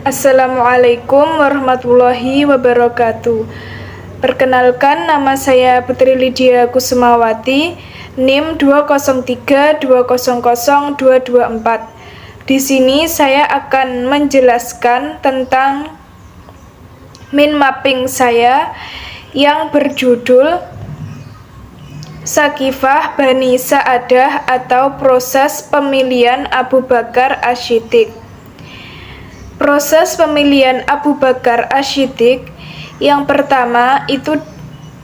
Assalamualaikum warahmatullahi wabarakatuh. Perkenalkan, nama saya Putri Lydia Kusumawati, NIM 203200224. Di sini saya akan menjelaskan tentang mind mapping saya yang berjudul Sakifah Bani Sa'adah atau proses pemilihan Abu Bakar As-Siddiq. Proses pemilihan Abu Bakar As-Siddiq yang pertama itu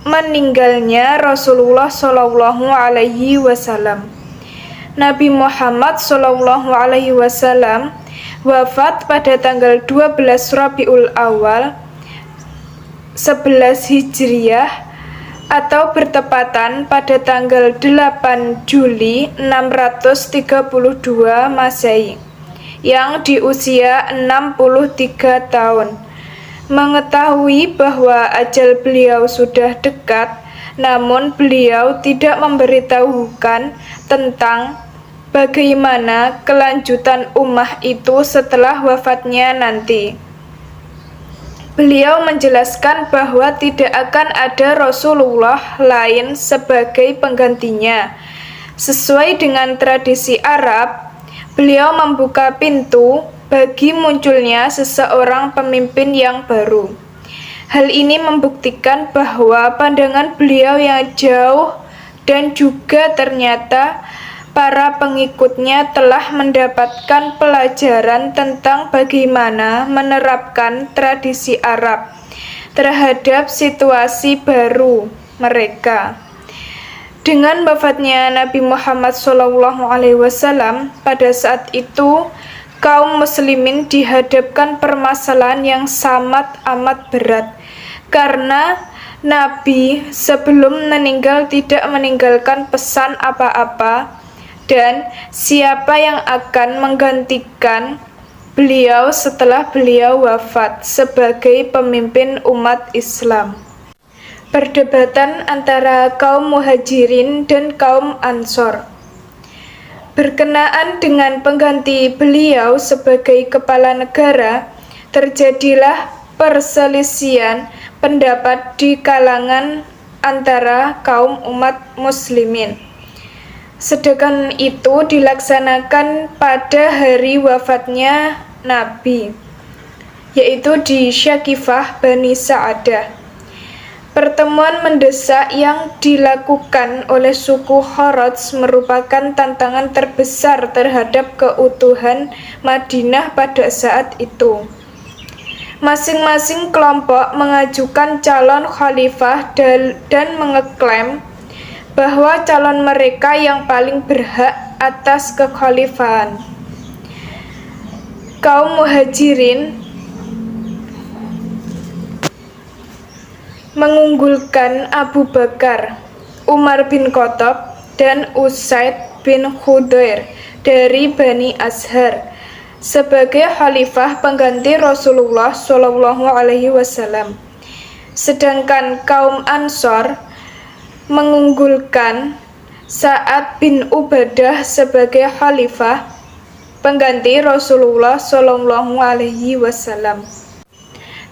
meninggalnya Rasulullah Shallallahu Alaihi Wasallam. Nabi Muhammad Shallallahu Alaihi Wasallam wafat pada tanggal 12 Rabiul Awal 11 Hijriah atau bertepatan pada tanggal 8 Juli 632 Masehi yang di usia 63 tahun. Mengetahui bahwa ajal beliau sudah dekat, namun beliau tidak memberitahukan tentang bagaimana kelanjutan ummah itu setelah wafatnya nanti. Beliau menjelaskan bahwa tidak akan ada Rasulullah lain sebagai penggantinya. Sesuai dengan tradisi Arab, beliau membuka pintu bagi munculnya seseorang pemimpin yang baru. Hal ini membuktikan bahwa pandangan beliau yang jauh dan juga ternyata para pengikutnya telah mendapatkan pelajaran tentang bagaimana menerapkan tradisi Arab terhadap situasi baru mereka. Dengan wafatnya Nabi Muhammad SAW, pada saat itu kaum muslimin dihadapkan permasalahan yang sangat amat berat karena Nabi sebelum meninggal tidak meninggalkan pesan apa-apa, dan siapa yang akan menggantikan beliau setelah beliau wafat sebagai pemimpin umat Islam. Perdebatan antara kaum Muhajirin dan kaum Ansor. Berkenaan dengan pengganti beliau sebagai kepala negara, terjadilah perselisihan pendapat di kalangan antara kaum umat muslimin. Sedangkan itu dilaksanakan pada hari wafatnya Nabi, yaitu di Sakifah Bani Sa'adah. Pertemuan mendesak yang dilakukan oleh suku Kharaj merupakan tantangan terbesar terhadap keutuhan Madinah pada saat itu. Masing-masing kelompok mengajukan calon khalifah dan mengeklaim bahwa calon mereka yang paling berhak atas kekhalifahan. Kaum Muhajirin mengunggulkan Abu Bakar, Umar bin Khattab, dan Usaid bin Khudair dari Bani Ashar sebagai khalifah pengganti Rasulullah SAW. Sedangkan kaum Ansor mengunggulkan Sa'ad bin Ubadah sebagai khalifah pengganti Rasulullah SAW.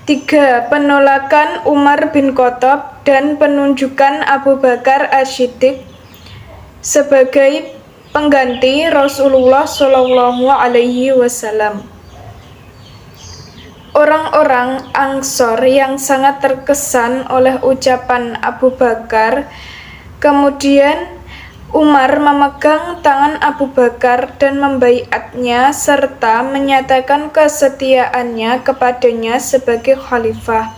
3. Penolakan Umar bin Khattab dan penunjukan Abu Bakar As-Siddiq sebagai pengganti Rasulullah SAW. Orang-orang Ansor yang sangat terkesan oleh ucapan Abu Bakar. Kemudian Umar memegang tangan Abu Bakar dan membaiatnya serta menyatakan kesetiaannya kepadanya sebagai khalifah.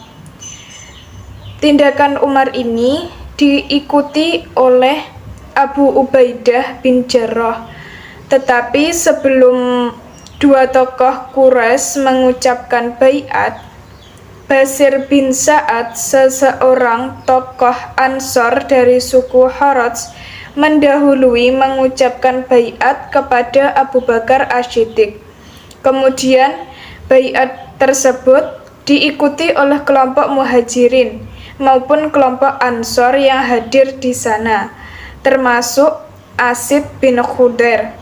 Tindakan Umar ini diikuti oleh Abu Ubaidah bin Jarrah. Tetapi sebelum dua tokoh Quraisy mengucapkan baiat, Basir bin Sa'ad, seseorang tokoh Ansor dari suku Kharaj, mendahului mengucapkan baiat kepada Abu Bakar As-Siddiq. Kemudian baiat tersebut diikuti oleh kelompok Muhajirin maupun kelompok Ansor yang hadir di sana, termasuk Asid bin Khudair,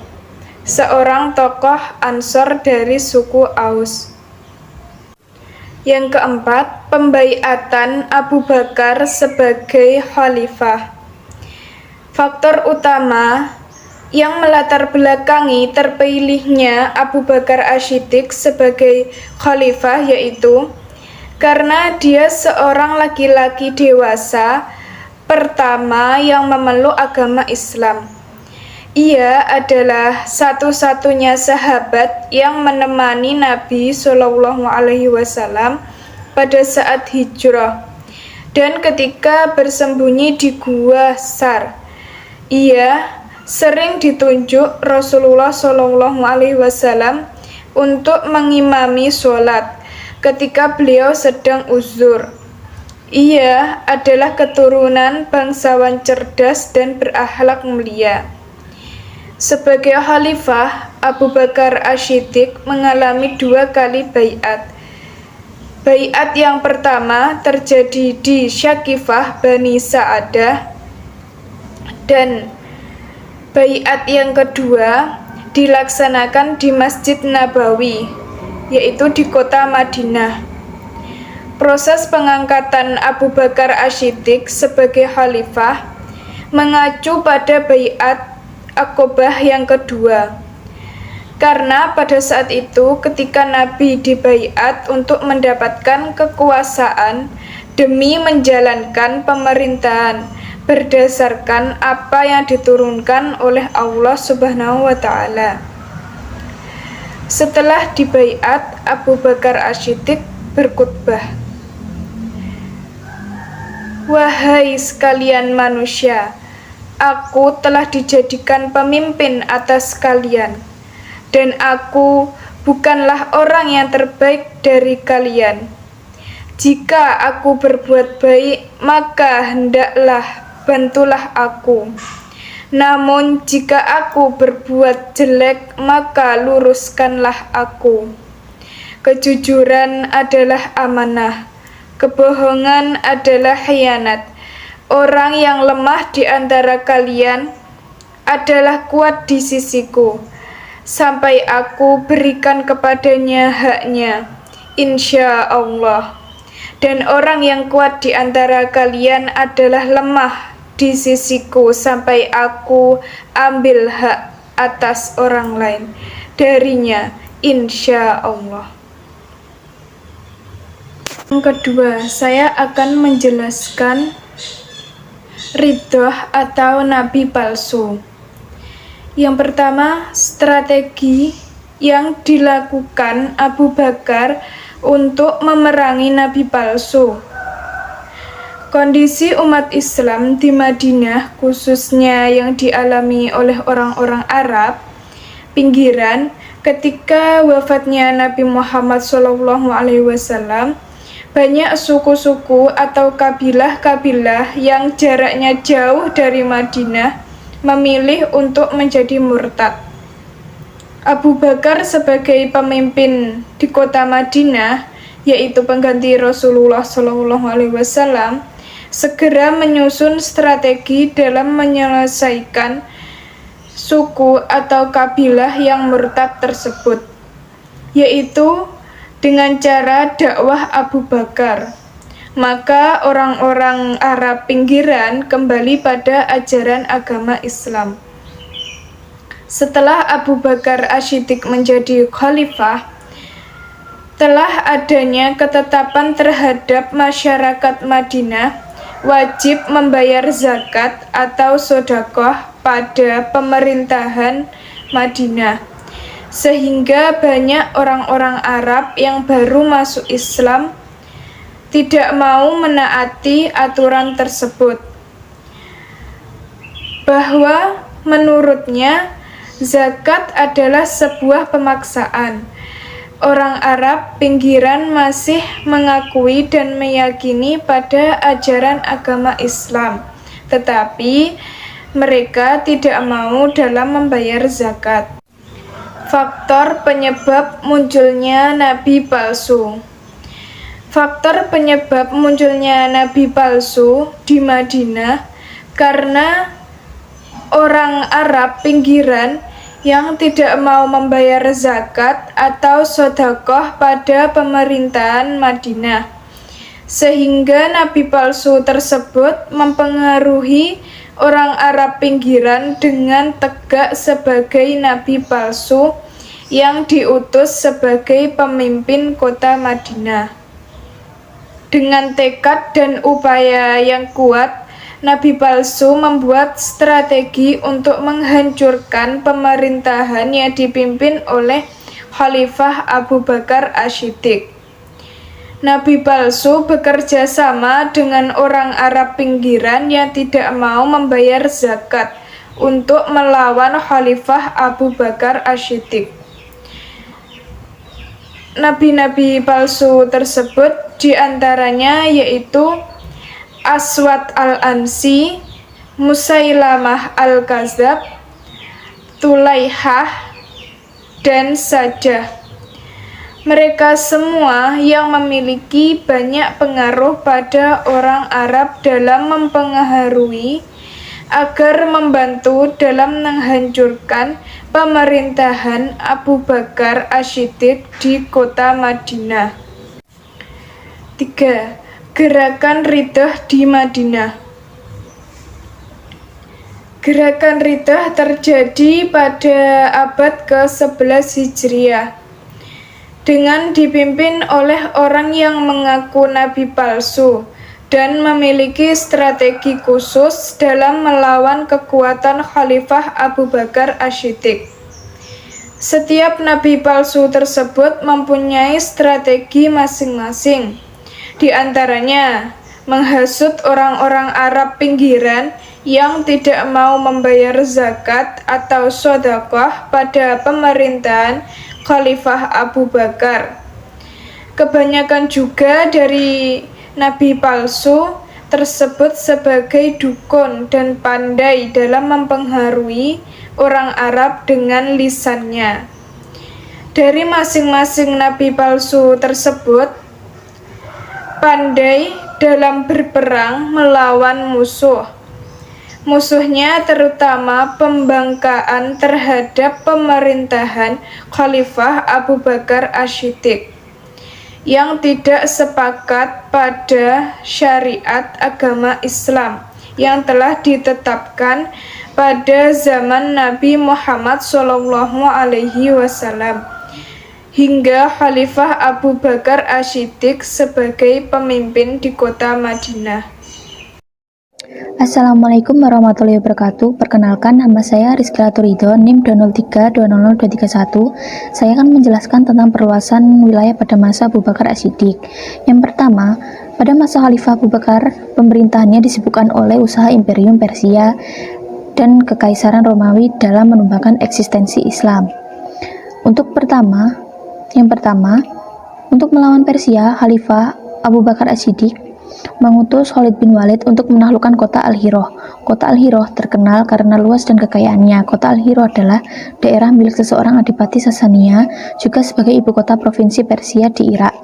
seorang tokoh Ansor dari suku Aus. Yang keempat, pembaiatan Abu Bakar sebagai khalifah. Faktor utama yang melatar belakangi terpilihnya Abu Bakar As-Siddiq sebagai khalifah yaitu karena dia seorang laki-laki dewasa pertama yang memeluk agama Islam. Ia adalah satu-satunya sahabat yang menemani Nabi Shallallahu Alaihi Wasallam pada saat hijrah dan ketika bersembunyi di Gua Sar. Ia sering ditunjuk Rasulullah Shallallahu Alaihi Wasallam untuk mengimami sholat ketika beliau sedang uzur. Ia adalah keturunan bangsawan cerdas dan berakhlak mulia. Sebagai khalifah, Abu Bakar As-Siddiq mengalami 2 kali baiat. Baiat yang pertama terjadi di Syakifah Bani Sa'adah dan baiat yang kedua dilaksanakan di Masjid Nabawi, yaitu di kota Madinah. Proses pengangkatan Abu Bakar As-Siddiq sebagai khalifah mengacu pada baiat Aqobah yang kedua. Karena pada saat itu ketika Nabi dibaiat untuk mendapatkan kekuasaan demi menjalankan pemerintahan berdasarkan apa yang diturunkan oleh Allah Subhanahu wa taala. Setelah dibaiat, Abu Bakar As-Siddiq berkhutbah, "Wahai sekalian manusia, aku telah dijadikan pemimpin atas kalian, dan aku bukanlah orang yang terbaik dari kalian. Jika aku berbuat baik, maka hendaklah bantulah aku. Namun jika aku berbuat jelek, maka luruskanlah aku. Kejujuran adalah amanah, kebohongan adalah khianat. Orang yang lemah di antara kalian adalah kuat di sisiku, sampai aku berikan kepadanya haknya, insya Allah. Dan orang yang kuat di antara kalian adalah lemah di sisiku, sampai aku ambil hak atas orang lain darinya, insya Allah." Yang kedua, saya akan menjelaskan ridhoh atau nabi palsu. Yang pertama, strategi yang dilakukan Abu Bakar untuk memerangi nabi palsu. Kondisi umat Islam di Madinah, khususnya yang dialami oleh orang-orang Arab pinggiran ketika wafatnya Nabi Muhammad SAW, banyak suku-suku atau kabilah-kabilah yang jaraknya jauh dari Madinah memilih untuk menjadi murtad. Abu Bakar sebagai pemimpin di kota Madinah, yaitu pengganti Rasulullah SAW, segera menyusun strategi dalam menyelesaikan suku atau kabilah yang murtad tersebut, yaitu dengan cara dakwah Abu Bakar. Maka orang-orang Arab pinggiran kembali pada ajaran agama Islam. Setelah Abu Bakar As-Siddiq menjadi khalifah, telah adanya ketetapan terhadap masyarakat Madinah wajib membayar zakat atau sedekah pada pemerintahan Madinah, sehingga banyak orang-orang Arab yang baru masuk Islam tidak mau menaati aturan tersebut, bahwa menurutnya zakat adalah sebuah pemaksaan. Orang Arab pinggiran masih mengakui dan meyakini pada ajaran agama Islam, tetapi mereka tidak mau dalam membayar zakat. Faktor penyebab munculnya nabi palsu. Faktor penyebab munculnya nabi palsu di Madinah karena orang Arab pinggiran yang tidak mau membayar zakat atau sedekah pada pemerintahan Madinah, sehingga nabi palsu tersebut mempengaruhi orang Arab pinggiran dengan tegak sebagai nabi palsu yang diutus sebagai pemimpin kota Madinah. Dengan tekad dan upaya yang kuat, nabi palsu membuat strategi untuk menghancurkan pemerintahan yang dipimpin oleh Khalifah Abu Bakar As-Siddiq. Nabi palsu bekerja sama dengan orang Arab pinggiran yang tidak mau membayar zakat untuk melawan Khalifah Abu Bakar As-Siddiq. Nabi-nabi palsu tersebut diantaranya yaitu Aswad al-Ansi, Musailamah al-Kadzab, Tulaihah, dan Sajah. Mereka semua yang memiliki banyak pengaruh pada orang Arab dalam mempengaruhi agar membantu dalam menghancurkan pemerintahan Abu Bakar As-Siddiq di kota Madinah. 3. Gerakan Riddah di Madinah. Gerakan Riddah terjadi pada abad ke-11 Hijriah dengan dipimpin oleh orang yang mengaku nabi palsu dan memiliki strategi khusus dalam melawan kekuatan Khalifah Abu Bakar As-Siddiq. Setiap nabi palsu tersebut mempunyai strategi masing-masing. Di antaranya, menghasut orang-orang Arab pinggiran yang tidak mau membayar zakat atau sedekah pada pemerintahan Khalifah Abu Bakar. Kebanyakan juga dari nabi palsu tersebut sebagai dukun dan pandai dalam mempengaruhi orang Arab dengan lisannya. Dari masing-masing nabi palsu tersebut pandai dalam berperang melawan musuh. Musuhnya terutama pembangkang terhadap pemerintahan Khalifah Abu Bakar As-Siddiq yang tidak sepakat pada syariat agama Islam yang telah ditetapkan pada zaman Nabi Muhammad SAW hingga Khalifah Abu Bakar As-Siddiq sebagai pemimpin di kota Madinah. Assalamualaikum warahmatullahi wabarakatuh. Perkenalkan, nama saya Rizky Laturido, NIM 203200231. Saya akan menjelaskan tentang perluasan wilayah pada masa Abu Bakar As-Siddiq. Yang pertama, pada masa Khalifah Abu Bakar, pemerintahannya disibukkan oleh usaha Imperium Persia dan Kekaisaran Romawi dalam menumbangkan eksistensi Islam. Yang pertama, untuk melawan Persia, Khalifah Abu Bakar As-Siddiq mengutus Khalid bin Walid untuk menaklukkan kota Al-Hiroh. Kota Al-Hiroh terkenal karena luas dan kekayaannya. Kota Al-Hiroh adalah daerah milik seseorang adipati Sasania, juga sebagai ibu kota provinsi Persia di Irak.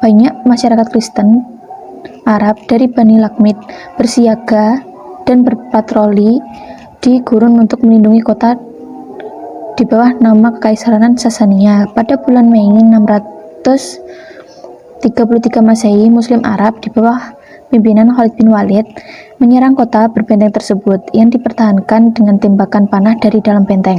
Banyak masyarakat Kristen Arab dari Bani Lakmid bersiaga dan berpatroli di gurun untuk melindungi kota di bawah nama Kekaisaran Sasania. Pada bulan Mei 633 Masehi, Muslim Arab di bawah pimpinan Khalid bin Walid menyerang kota berbenteng tersebut yang dipertahankan dengan tembakan panah dari dalam benteng.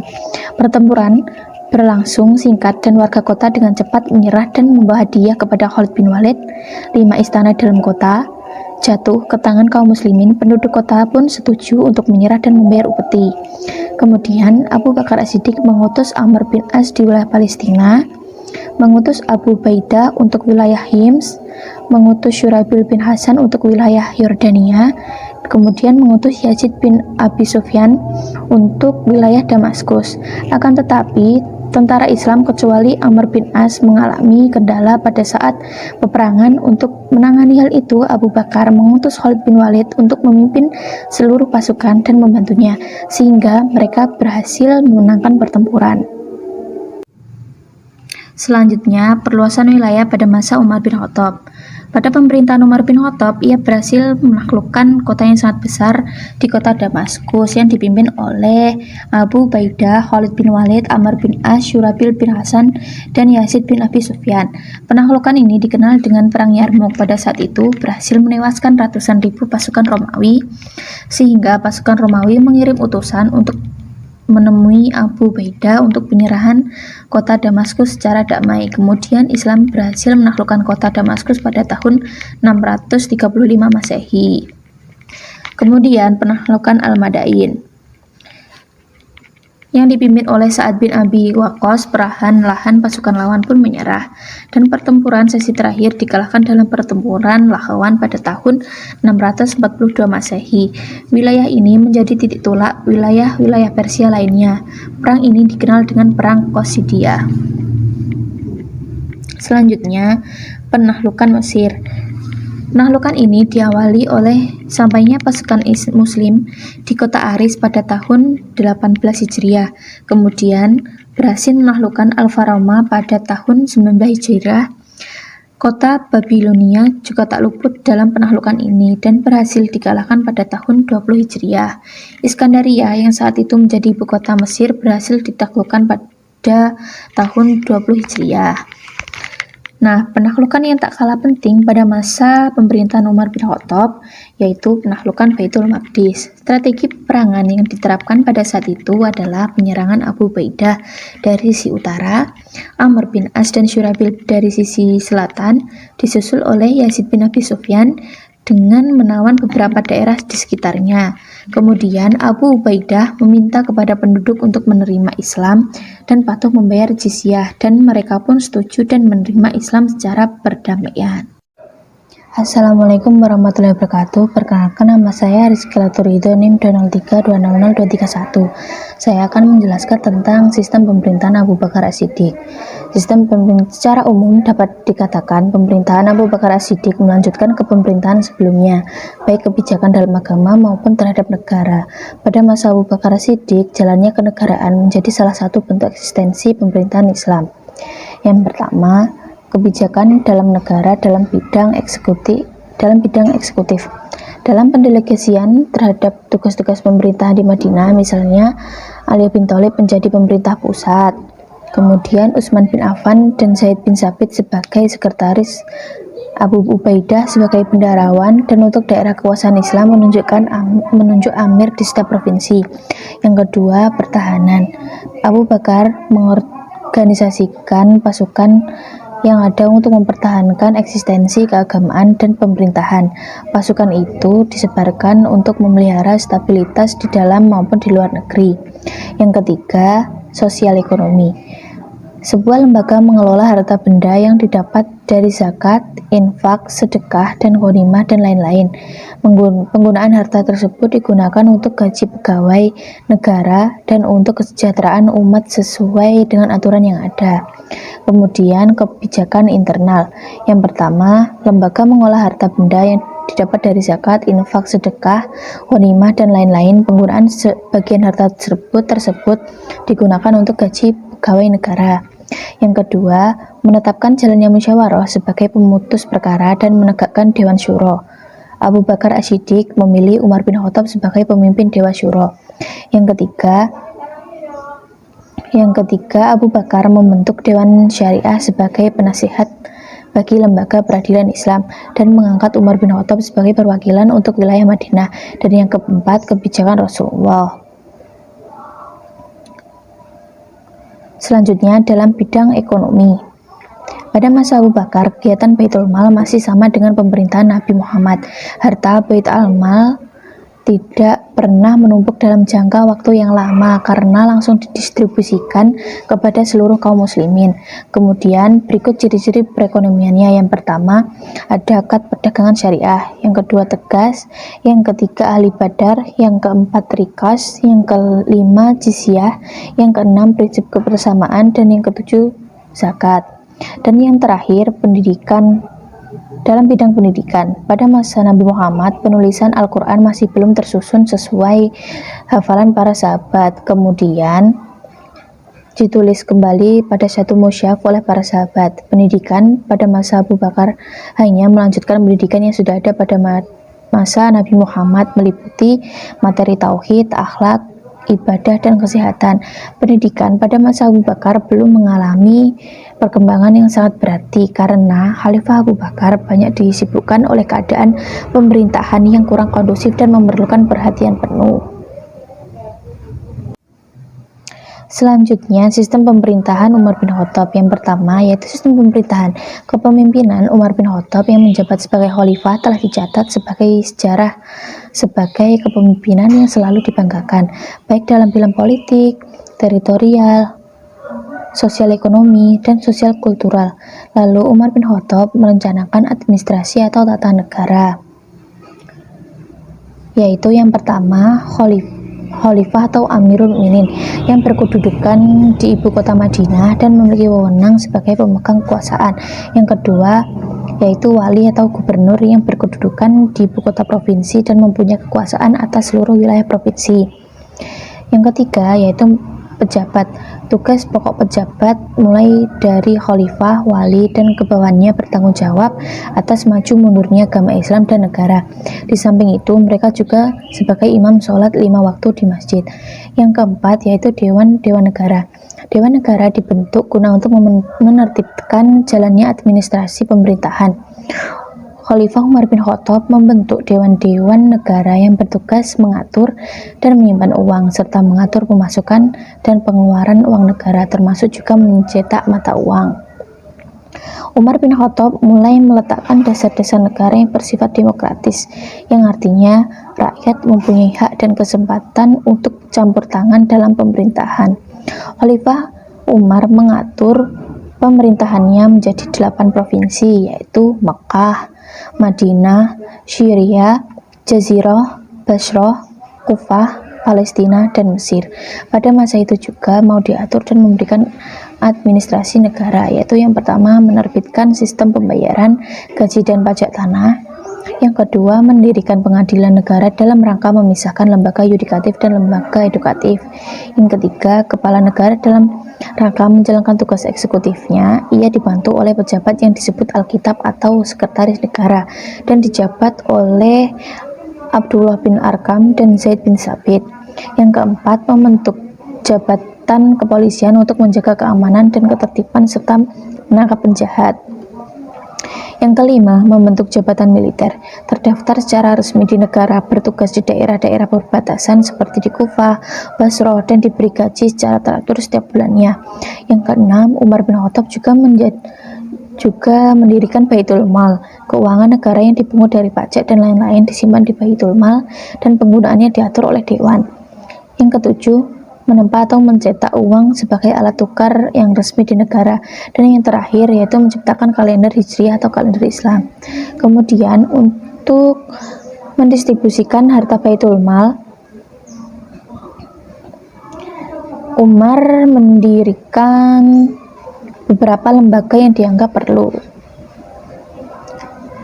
Pertempuran berlangsung singkat dan warga kota dengan cepat menyerah dan membawa hadiah kepada Khalid bin Walid. 5 istana dalam kota jatuh ke tangan kaum muslimin. Penduduk kota pun setuju untuk menyerah dan membayar upeti. Kemudian Abu Bakar As-Siddiq mengutus Amr bin As di wilayah Palestina, mengutus Abu Baidah untuk wilayah Hims, mengutus Syurabil bin Hasan untuk wilayah Yordania, kemudian mengutus Yazid bin Abi Sufyan untuk wilayah Damaskus. Akan tetapi, tentara Islam kecuali Amr bin As mengalami kendala pada saat peperangan. Untuk menangani hal itu, Abu Bakar mengutus Khalid bin Walid untuk memimpin seluruh pasukan dan membantunya, sehingga mereka berhasil memenangkan pertempuran. Selanjutnya, perluasan wilayah pada masa Umar bin Khattab. Pada pemerintahan Umar bin Khattab, ia berhasil menaklukkan kota yang sangat besar di kota Damaskus yang dipimpin oleh Abu Ubaidah, Khalid bin Walid, Amr bin As, Syurabil bin Hasan, dan Yazid bin Abi Sufyan. Penaklukan ini dikenal dengan Perang Yarmouk. Pada saat itu berhasil menewaskan ratusan ribu pasukan Romawi, sehingga pasukan Romawi mengirim utusan untuk menemui Abu Ubaidah untuk penyerahan kota Damaskus secara damai. Kemudian Islam berhasil menaklukkan kota Damaskus pada tahun 635 Masehi. Kemudian penaklukan Al-Madain yang dipimpin oleh Sa'ad bin Abi Waqqas. Perlahan-lahan pasukan lawan pun menyerah, dan pertempuran sesi terakhir dikalahkan dalam pertempuran Lahawan pada tahun 642 Masehi. Wilayah ini menjadi titik tolak wilayah-wilayah Persia lainnya. Perang ini dikenal dengan Perang Qasidia. Selanjutnya, penaklukan Mesir. Penaklukan ini diawali oleh sampainya pasukan Muslim di kota Aris pada tahun 18 Hijriah. Kemudian berhasil menaklukkan Al-Farama pada tahun 19 Hijriah. Kota Babilonia juga tak luput dalam penaklukan ini dan berhasil dikalahkan pada tahun 20 Hijriah. Iskandaria yang saat itu menjadi ibu kota Mesir berhasil ditaklukkan pada tahun 20 Hijriah. Nah, penaklukan yang tak kalah penting pada masa pemerintahan Umar bin Khattab yaitu penaklukan Baitul Maqdis. Strategi peperangan yang diterapkan pada saat itu adalah penyerangan Abu Ubaidah dari sisi utara, Amr bin As dan Syurabil dari sisi selatan, disusul oleh Yazid bin Abi Sufyan dengan menawan beberapa daerah di sekitarnya. Kemudian Abu Ubaidah meminta kepada penduduk untuk menerima Islam dan patuh membayar jizyah, dan mereka pun setuju dan menerima Islam secara perdamaian. Assalamualaikum warahmatullahi wabarakatuh. Perkenalkan, nama saya Rizky Laturido, NIM 203200231. Saya akan menjelaskan tentang sistem pemerintahan Abu Bakar As-Siddiq. Sistem pemerintahan secara umum dapat dikatakan pemerintahan Abu Bakar As-Siddiq melanjutkan kepemerintahan sebelumnya, baik kebijakan dalam agama maupun terhadap negara. Pada masa Abu Bakar As-Siddiq, jalannya kenegaraan menjadi salah satu bentuk eksistensi pemerintahan Islam. Yang pertama, kebijakan dalam negara dalam bidang eksekutif. Dalam pendelegasian terhadap tugas-tugas pemerintahan di Madinah, misalnya Ali bin Thalib menjadi pemerintah pusat, kemudian Utsman bin Affan dan Zaid bin Tsabit sebagai sekretaris, Abu Ubaidah sebagai bendaharawan, dan untuk daerah kekuasaan Islam menunjuk amir di setiap provinsi. Yang kedua, pertahanan. Abu Bakar mengorganisasikan pasukan yang ada untuk mempertahankan eksistensi keagamaan dan pemerintahan. Pasukan itu disebarkan untuk memelihara stabilitas di dalam maupun di luar negeri. Yang ketiga, sosial ekonomi. Sebuah lembaga mengelola harta benda yang didapat dari zakat, infak, sedekah, dan ghanimah, dan lain-lain. Penggunaan harta tersebut digunakan untuk gaji pegawai negara dan untuk kesejahteraan umat sesuai dengan aturan yang ada. Kemudian kebijakan internal. Yang pertama, lembaga mengolah harta benda yang didapat dari zakat, infak, sedekah, ghanimah, dan lain-lain. Penggunaan sebagian harta tersebut digunakan untuk gaji pegawai negara. Yang kedua, menetapkan jalannya musyawarah sebagai pemutus perkara dan menegakkan Dewan Syuro. Abu Bakar As-Siddiq memilih Umar bin Khattab sebagai pemimpin Dewan Syuro. Yang ketiga, Abu Bakar membentuk Dewan Syariah sebagai penasihat bagi lembaga peradilan Islam dan mengangkat Umar bin Khattab sebagai perwakilan untuk wilayah Madinah. Dan yang keempat, kebijakan Rasulullah. Selanjutnya, dalam bidang ekonomi. Pada masa Abu Bakar, kegiatan Baitul Mal masih sama dengan pemerintahan Nabi Muhammad. Harta Baitul Mal tidak pernah menumpuk dalam jangka waktu yang lama karena langsung didistribusikan kepada seluruh kaum muslimin. Kemudian berikut ciri-ciri perekonomiannya. Yang pertama, ada akad perdagangan syariah. Yang kedua, tegas. Yang ketiga, ahli badar. Yang keempat, rikas. Yang kelima, jizyah. Yang keenam, prinsip kebersamaan. Dan yang ketujuh, zakat. Dan yang terakhir, pendidikan. Dalam bidang pendidikan, pada masa Nabi Muhammad, penulisan Al-Quran masih belum tersusun sesuai hafalan para sahabat. Kemudian, ditulis kembali pada satu musyaf oleh para sahabat. Pendidikan pada masa Abu Bakar hanya melanjutkan pendidikan yang sudah ada pada masa Nabi Muhammad, meliputi materi tauhid, akhlak, ibadah, dan kesehatan. Pendidikan pada masa Abu Bakar belum mengalami perkembangan yang sangat berarti karena Khalifah Abu Bakar banyak disibukkan oleh keadaan pemerintahan yang kurang kondusif dan memerlukan perhatian penuh. Selanjutnya, sistem pemerintahan Umar bin Khattab. Yang pertama yaitu sistem pemerintahan. Kepemimpinan Umar bin Khattab yang menjabat sebagai khalifah telah dicatat sebagai sejarah sebagai kepemimpinan yang selalu dibanggakan, baik dalam bidang politik, teritorial, sosial ekonomi, dan sosial kultural. Lalu Umar bin Khattab merencanakan administrasi atau tata negara, yaitu yang pertama Khalifah atau Amirul Mukminin yang berkedudukan di ibu kota Madinah dan memiliki wewenang sebagai pemegang kekuasaan. Yang kedua yaitu wali atau gubernur yang berkedudukan di ibu kota provinsi dan mempunyai kekuasaan atas seluruh wilayah provinsi. Yang ketiga yaitu pejabat. Tugas pokok pejabat mulai dari khalifah, wali, dan kebawahannya bertanggung jawab atas maju mundurnya agama Islam dan negara. Di samping itu, mereka juga sebagai imam sholat 5 waktu di masjid. Yang keempat yaitu Dewan Negara. Dewan Negara dibentuk guna untuk menertibkan jalannya administrasi pemerintahan. Khalifah Umar bin Khattab membentuk dewan-dewan negara yang bertugas mengatur dan menyimpan uang serta mengatur pemasukan dan pengeluaran uang negara, termasuk juga mencetak mata uang. Umar bin Khattab mulai meletakkan dasar-dasar negara yang bersifat demokratis, yang artinya rakyat mempunyai hak dan kesempatan untuk campur tangan dalam pemerintahan. Khalifah Umar mengatur pemerintahannya menjadi 8 provinsi, yaitu Mekah, Madinah, Syria, Jazirah, Basrah, Kufah, Palestina, dan Mesir. Pada masa itu juga mau diatur dan memberikan administrasi negara, yaitu yang pertama menerbitkan sistem pembayaran gaji dan pajak tanah. Yang kedua, mendirikan pengadilan negara dalam rangka memisahkan lembaga yudikatif dan lembaga edukatif. Yang ketiga, kepala negara dalam rangka menjalankan tugas eksekutifnya. Ia dibantu oleh pejabat yang disebut Alkitab atau sekretaris negara dan dijabat oleh Abdullah bin Arkam dan Zaid bin Sabit. Yang keempat, membentuk jabatan kepolisian untuk menjaga keamanan dan ketertiban serta menangkap penjahat. Yang kelima, membentuk jabatan militer, terdaftar secara resmi di negara, bertugas di daerah-daerah perbatasan seperti di Kufah, Basrah, dan diberi gaji secara teratur setiap bulannya. Yang keenam, Umar bin Khattab juga mendirikan Baitul Mal, keuangan negara yang dipungut dari pajak dan lain-lain disimpan di Baitul Mal dan penggunaannya diatur oleh dewan. Yang ketujuh, menempa atau mencetak uang sebagai alat tukar yang resmi di negara. Dan yang terakhir yaitu menciptakan kalender Hijriah atau kalender Islam. Kemudian untuk mendistribusikan harta Baitul Mal, Umar mendirikan beberapa lembaga yang dianggap perlu.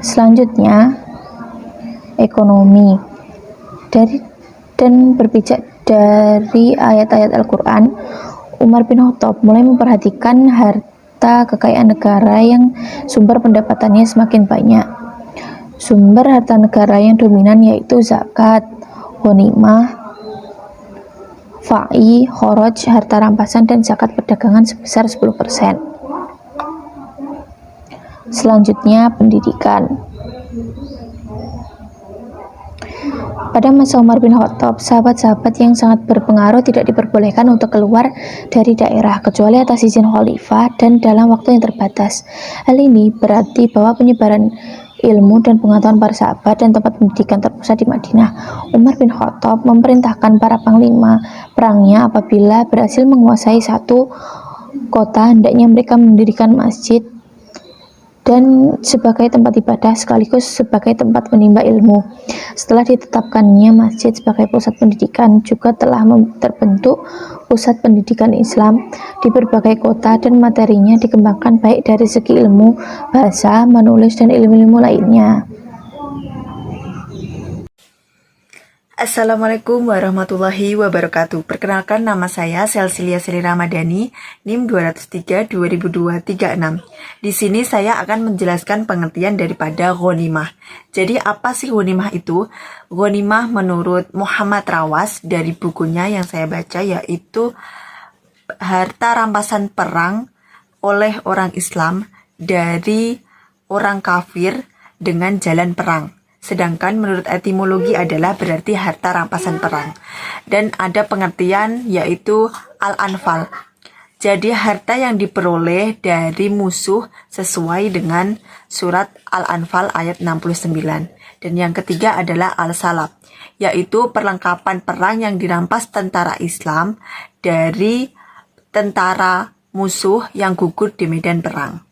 Selanjutnya, ekonomi. Dan berpijak dari ayat-ayat Al-Quran, Umar bin Khattab mulai memperhatikan harta kekayaan negara yang sumber pendapatannya semakin banyak. Sumber harta negara yang dominan yaitu zakat, ghanimah, fa'i, khoroj, harta rampasan, dan zakat perdagangan sebesar 10%. Selanjutnya, pendidikan. Pada masa Umar bin Khattab, sahabat-sahabat yang sangat berpengaruh tidak diperbolehkan untuk keluar dari daerah kecuali atas izin khalifah dan dalam waktu yang terbatas. Hal ini berarti bahwa penyebaran ilmu dan pengetahuan para sahabat dan tempat pendidikan terpusat di Madinah. Umar bin Khattab memerintahkan para panglima perangnya apabila berhasil menguasai satu kota, hendaknya mereka mendirikan masjid dan sebagai tempat ibadah sekaligus sebagai tempat menimba ilmu. Setelah ditetapkannya masjid sebagai pusat pendidikan, juga telah terbentuk pusat pendidikan Islam di berbagai kota dan materinya dikembangkan baik dari segi ilmu, bahasa, menulis, dan ilmu-ilmu lainnya. Assalamualaikum warahmatullahi wabarakatuh. Perkenalkan, nama saya Selsilia Sri Ramadhani, NIM 203-2002-36. Di sini saya akan menjelaskan pengertian daripada ghanimah. Jadi apa sih ghanimah itu? Ghanimah menurut Muhammad Rawas dari bukunya yang saya baca, yaitu harta rampasan perang oleh orang Islam dari orang kafir dengan jalan perang. Sedangkan menurut etimologi adalah berarti harta rampasan perang. Dan ada pengertian yaitu al-anfal. Jadi harta yang diperoleh dari musuh sesuai dengan surat Al-Anfal ayat 69. Dan yang ketiga adalah al-salab, yaitu perlengkapan perang yang dirampas tentara Islam dari tentara musuh yang gugur di medan perang.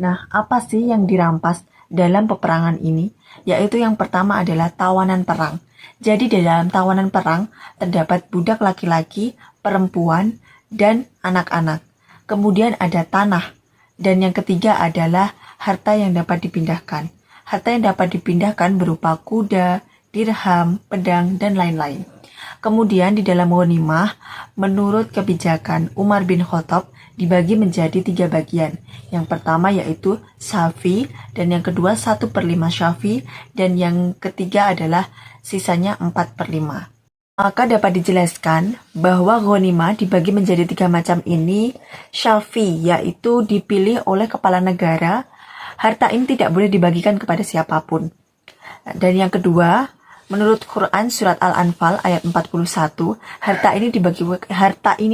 Nah, apa sih yang dirampas dalam peperangan ini? Yaitu yang pertama adalah tawanan perang. Jadi di dalam tawanan perang terdapat budak laki-laki, perempuan, dan anak-anak. Kemudian ada tanah. Dan yang ketiga adalah harta yang dapat dipindahkan. Harta yang dapat dipindahkan berupa kuda, dirham, pedang, dan lain-lain. Kemudian di dalam ghanimah, menurut kebijakan Umar bin Khattab, dibagi menjadi 3 bagian. Yang pertama yaitu syafi, dan yang kedua 1/5 syafi, dan yang ketiga adalah sisanya 4/5. Maka dapat dijelaskan bahwa ghanimah dibagi menjadi 3 macam ini. Syafi, yaitu dipilih oleh kepala negara. Harta ini tidak boleh dibagikan kepada siapapun. Dan yang kedua, menurut Quran surat Al-Anfal ayat 41, harta ini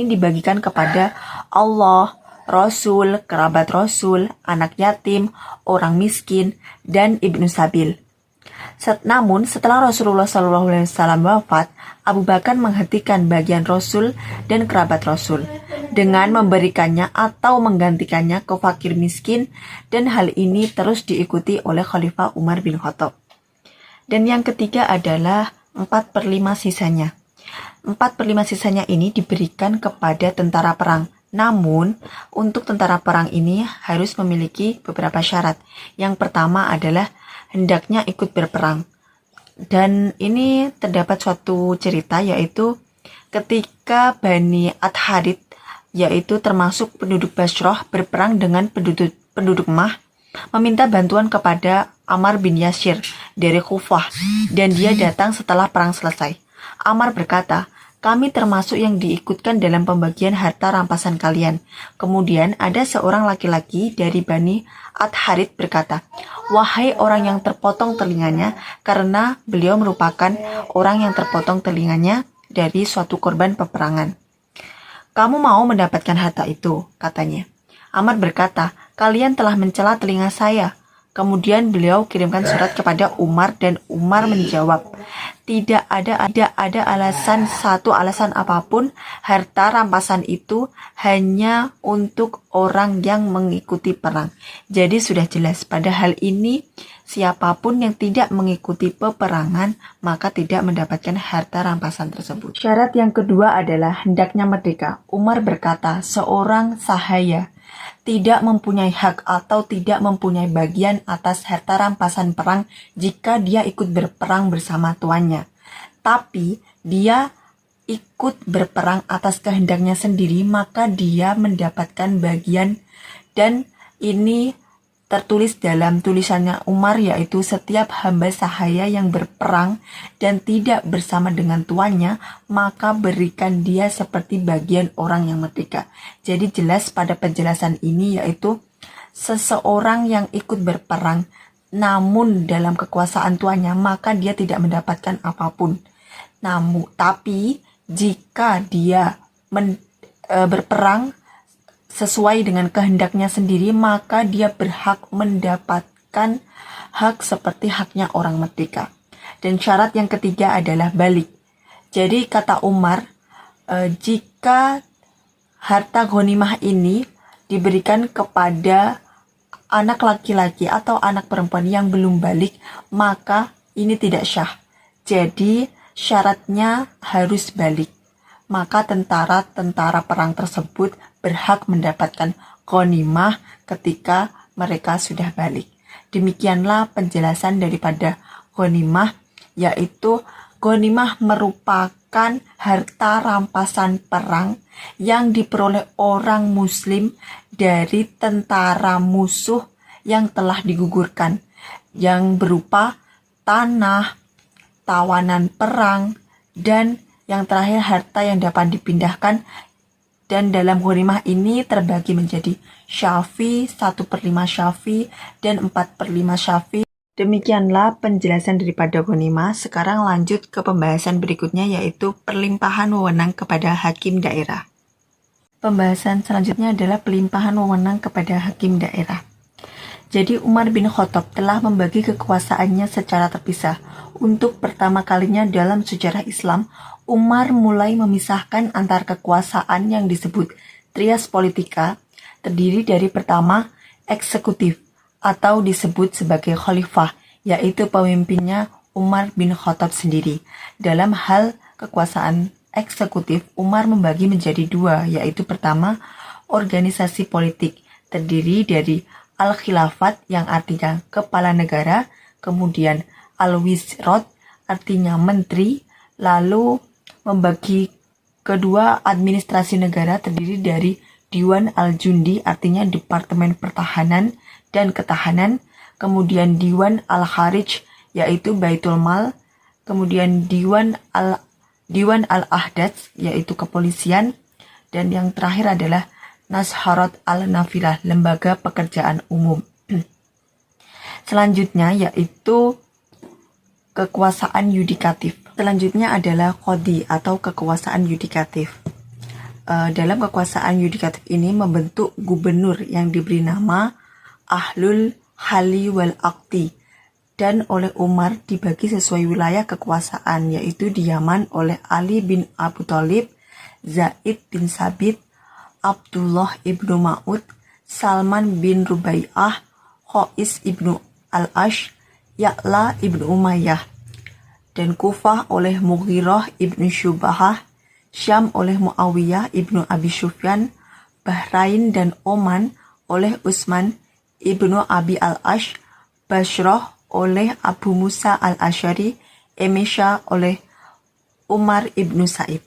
dibagikan kepada Allah, Rasul, kerabat Rasul, anak yatim, orang miskin, dan ibnu sabil. Namun setelah Rasulullah SAW wafat, Abu Bakar menghentikan bagian Rasul dan kerabat Rasul dengan memberikannya atau menggantikannya ke fakir miskin, dan hal ini terus diikuti oleh Khalifah Umar bin Khattab. Dan yang ketiga adalah 4/5 sisanya. 4/5 sisanya ini diberikan kepada tentara perang. Namun, untuk tentara perang ini harus memiliki beberapa syarat. Yang pertama adalah hendaknya ikut berperang. Dan ini terdapat suatu cerita, yaitu ketika Bani Ad-Harith, yaitu termasuk penduduk Basrah, berperang dengan penduduk Mah, meminta bantuan kepada Ammar bin Yasir dari Kufah, dan dia datang setelah perang selesai. Ammar berkata, "Kami termasuk yang diikutkan dalam pembagian harta rampasan kalian." Kemudian ada seorang laki-laki dari Bani Ad-Harith berkata, "Wahai orang yang terpotong telinganya," karena beliau merupakan orang yang terpotong telinganya dari suatu korban peperangan. "Kamu mau mendapatkan harta itu?" katanya. Ammar berkata, "Kalian telah mencela telinga saya." Kemudian beliau kirimkan surat kepada Umar, dan Umar menjawab, tidak ada satu alasan apapun. Harta rampasan itu hanya untuk orang yang mengikuti perang. Jadi sudah jelas pada hal ini, siapapun yang tidak mengikuti peperangan maka tidak mendapatkan harta rampasan tersebut. Syarat yang kedua adalah hendaknya merdeka. Umar berkata, seorang sahaya tidak mempunyai hak atau tidak mempunyai bagian atas harta rampasan perang jika dia ikut berperang bersama tuannya. Tapi dia ikut berperang atas kehendaknya sendiri, maka dia mendapatkan bagian. Dan ini tertulis dalam tulisannya Umar, yaitu setiap hamba sahaya yang berperang dan tidak bersama dengan tuannya, maka berikan dia seperti bagian orang yang merdeka. Jadi jelas pada penjelasan ini, yaitu seseorang yang ikut berperang namun dalam kekuasaan tuannya, maka dia tidak mendapatkan apapun. Tapi jika dia berperang sesuai dengan kehendaknya sendiri, maka dia berhak mendapatkan hak seperti haknya orang merdeka. Dan syarat yang ketiga adalah balik. Jadi kata Umar, jika harta ghanimah ini diberikan kepada anak laki-laki atau anak perempuan yang belum balik, maka ini tidak syah. Jadi syaratnya harus balik. Maka tentara perang tersebut berhak mendapatkan ghanimah ketika mereka sudah balik. Demikianlah penjelasan daripada ghanimah, yaitu Ghanimah merupakan harta rampasan perang yang diperoleh orang muslim dari tentara musuh yang telah digugurkan, yang berupa tanah, tawanan perang, dan yang terakhir harta yang dapat dipindahkan. Dan dalam ghanimah ini terbagi menjadi syafi, 1/5 syafi, dan 4/5 syafi. Demikianlah penjelasan daripada ghanimah. Sekarang lanjut ke pembahasan berikutnya, yaitu perlimpahan wewenang kepada hakim daerah. Pembahasan selanjutnya adalah pelimpahan wewenang kepada hakim daerah. Jadi Umar bin Khattab telah membagi kekuasaannya secara terpisah. Untuk pertama kalinya dalam sejarah Islam, Umar mulai memisahkan antar kekuasaan yang disebut trias politika, terdiri dari pertama, eksekutif, atau disebut sebagai khalifah, yaitu pemimpinnya Umar bin Khattab sendiri. Dalam hal kekuasaan eksekutif, Umar membagi menjadi dua, yaitu pertama, organisasi politik, terdiri dari al-khilafat yang artinya kepala negara, kemudian al-wizrat artinya menteri, lalu membagi kedua administrasi negara terdiri dari Diwan al-Jundi artinya Departemen Pertahanan dan Ketahanan, kemudian Diwan al-Kharij yaitu Baitul Mal, kemudian Diwan al-Ahdats yaitu kepolisian, dan yang terakhir adalah Nasharat al-Nafilah, lembaga pekerjaan umum. Selanjutnya yaitu kekuasaan yudikatif. Selanjutnya adalah qadhi atau kekuasaan yudikatif. Dalam kekuasaan yudikatif ini membentuk gubernur yang diberi nama Ahlul Hali wal Aqdi, dan oleh Umar dibagi sesuai wilayah kekuasaan, yaitu di Yaman oleh Ali bin Abu Thalib, Zaid bin Sabit, Abdullah ibnu Ma'ud, Salman bin Rubai'ah, Qais ibnu al-Ash, Ya'la ibnu Umayyah, dan Kufah oleh Mughirah ibnu Syubahah, Syam oleh Muawiyah ibnu Abi Sufyan, Bahrain dan Oman oleh Utsman ibnu Abi al-Ash, Basrah oleh Abu Musa al-Asy'ari, Emesya oleh Umar ibnu Said.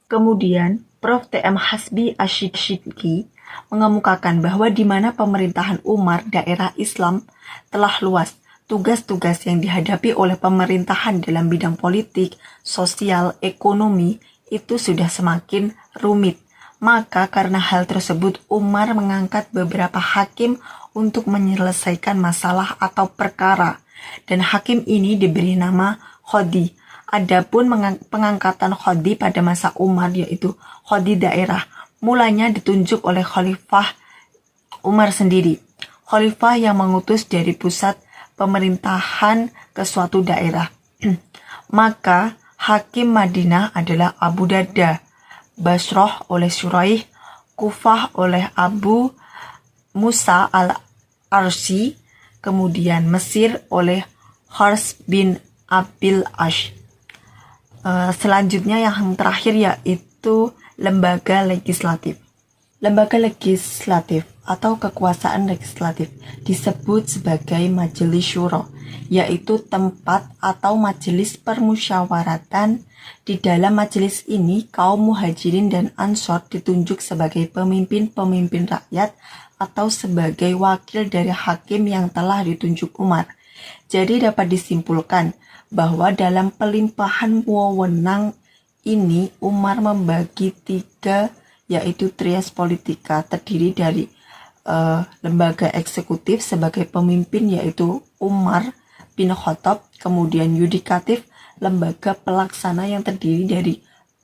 Kemudian Prof. T.M. Hasbi Asyidki mengemukakan bahwa di mana pemerintahan Umar daerah Islam telah luas, tugas-tugas yang dihadapi oleh pemerintahan dalam bidang politik, sosial, ekonomi itu sudah semakin rumit. Maka karena hal tersebut Umar mengangkat beberapa hakim untuk menyelesaikan masalah atau perkara, dan hakim ini diberi nama qadhi. Adapun pengangkatan qadhi pada masa Umar yaitu qadhi daerah, mulanya ditunjuk oleh Khalifah Umar sendiri. Khalifah yang mengutus dari pusat pemerintahan ke suatu daerah. Maka hakim Madinah adalah Abu Darda, Basrah oleh Syuraih, Kufah oleh Abu Musa al-Arsi, kemudian Mesir oleh Hars bin Abil Ash. Selanjutnya yang terakhir yaitu lembaga legislatif. Lembaga legislatif atau kekuasaan legislatif disebut sebagai majelis syuro, yaitu tempat atau majelis permusyawaratan. Di dalam majelis ini kaum muhajirin dan ansor ditunjuk sebagai pemimpin-pemimpin rakyat atau sebagai wakil dari hakim yang telah ditunjuk Umar. Jadi dapat disimpulkan bahwa dalam pelimpahan wewenang ini Umar membagi tiga, yaitu trias politika, terdiri dari lembaga eksekutif sebagai pemimpin yaitu Umar bin Khattab, kemudian yudikatif, lembaga pelaksana yang terdiri dari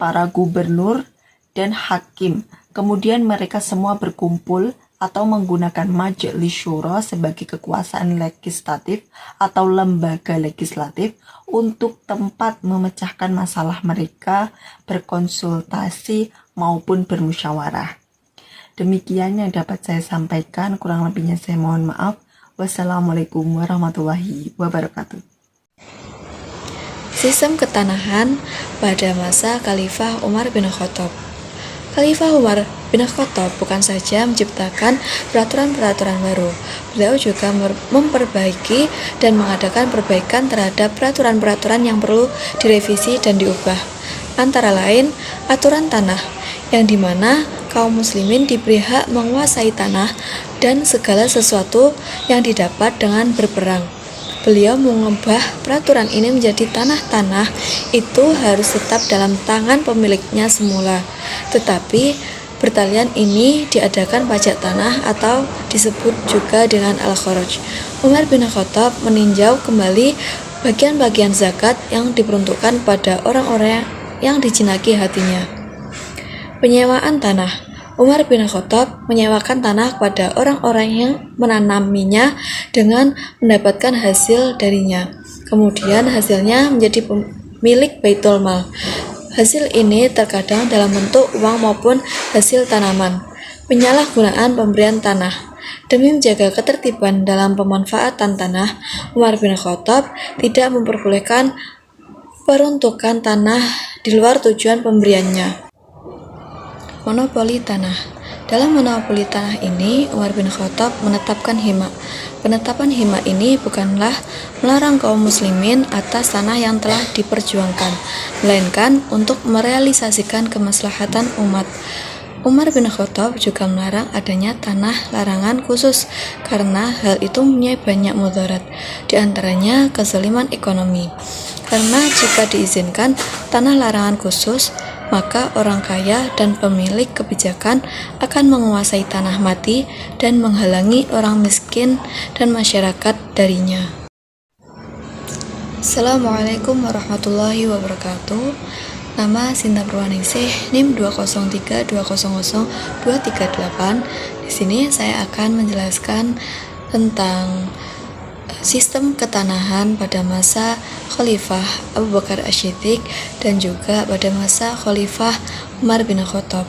para gubernur dan hakim. Kemudian mereka semua berkumpul atau menggunakan majelis syuro sebagai kekuasaan legislatif atau lembaga legislatif untuk tempat memecahkan masalah mereka, berkonsultasi maupun bermusyawarah. Demikian yang dapat saya sampaikan, kurang lebihnya saya mohon maaf. Wassalamualaikum warahmatullahi wabarakatuh. Sistem ketanahan pada masa Khalifah Umar bin Khattab. Khalifah Umar bin bin Khattab bukan saja menciptakan peraturan-peraturan baru, beliau juga memperbaiki dan mengadakan perbaikan terhadap peraturan-peraturan yang perlu direvisi dan diubah. Antara lain, aturan tanah, yang dimana kaum muslimin diberi hak menguasai tanah dan segala sesuatu yang didapat dengan berperang. Beliau mengubah peraturan ini menjadi tanah-tanah itu harus tetap dalam tangan pemiliknya semula. Tetapi pertalian ini diadakan pajak tanah atau disebut juga dengan al-kharaj. Umar bin Khattab meninjau kembali bagian-bagian zakat yang diperuntukkan pada orang-orang yang dijinaki hatinya. Penyewaan tanah. Umar bin Khattab menyewakan tanah kepada orang-orang yang menanaminya dengan mendapatkan hasil darinya. Kemudian hasilnya menjadi milik Baitul Mal. Hasil ini terkadang dalam bentuk uang maupun hasil tanaman. Penyalahgunaan pemberian tanah. Demi menjaga ketertiban dalam pemanfaatan tanah, Umar bin Khattab tidak memperbolehkan peruntukan tanah di luar tujuan pemberiannya. Monopoli tanah. Dalam monopoli tanah ini, Umar bin Khattab menetapkan hima. Penetapan hima ini bukanlah melarang kaum muslimin atas tanah yang telah diperjuangkan, melainkan untuk merealisasikan kemaslahatan umat. Umar bin Khattab juga melarang adanya tanah larangan khusus karena hal itu mempunyai banyak mudarat, di antaranya kezaliman ekonomi. Karena jika diizinkan tanah larangan khusus, maka orang kaya dan pemilik kebijakan akan menguasai tanah mati dan menghalangi orang miskin dan masyarakat darinya. Assalamualaikum warahmatullahi wabarakatuh. Nama Sinta Purwaningsih, NIM 203200238. Di sini saya akan menjelaskan tentang sistem ketanahan pada masa Khalifah Abu Bakar Asy-Syiddiq dan juga pada masa Khalifah Umar bin Khattab.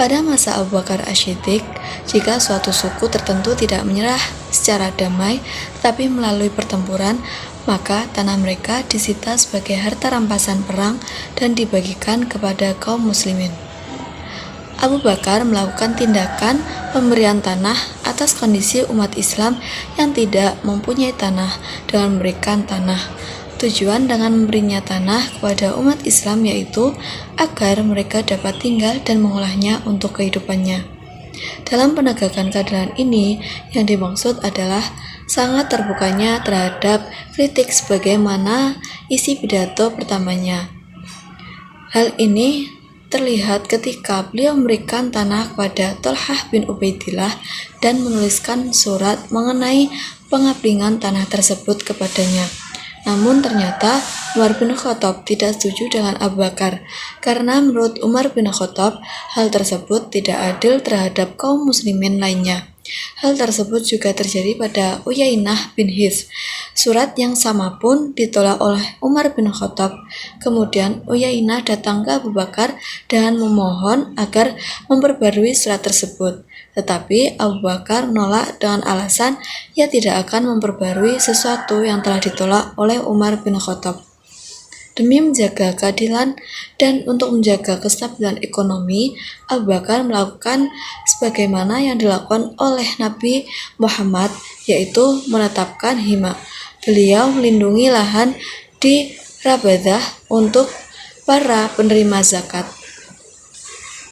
Pada masa Abu Bakar Asy-Syiddiq, jika suatu suku tertentu tidak menyerah secara damai tapi melalui pertempuran, maka tanah mereka disita sebagai harta rampasan perang dan dibagikan kepada kaum muslimin. Abu Bakar melakukan tindakan pemberian tanah atas kondisi umat Islam yang tidak mempunyai tanah dengan memberikan tanah. Tujuan dengan memberinya tanah kepada umat Islam yaitu agar mereka dapat tinggal dan mengolahnya untuk kehidupannya. Dalam penegakan keadilan ini, yang dimaksud adalah sangat terbukanya terhadap kritik sebagaimana isi pidato pertamanya. Hal ini terlihat ketika beliau memberikan tanah kepada Thalhah bin Ubaidillah dan menuliskan surat mengenai pengablingan tanah tersebut kepadanya. Namun ternyata Umar bin Khattab tidak setuju dengan Abu Bakar karena menurut Umar bin Khattab hal tersebut tidak adil terhadap kaum muslimin lainnya. Hal tersebut juga terjadi pada Uyainah bin His. Surat yang sama pun ditolak oleh Umar bin Khattab. Kemudian Uyainah datang ke Abu Bakar dan memohon agar memperbarui surat tersebut. Tetapi Abu Bakar menolak dengan alasan ia tidak akan memperbarui sesuatu yang telah ditolak oleh Umar bin Khattab. Demi menjaga keadilan dan untuk menjaga kestabilan ekonomi, Abu Bakar melakukan sebagaimana yang dilakukan oleh Nabi Muhammad, yaitu menetapkan hima. Beliau melindungi lahan di Rabadah untuk para penerima zakat.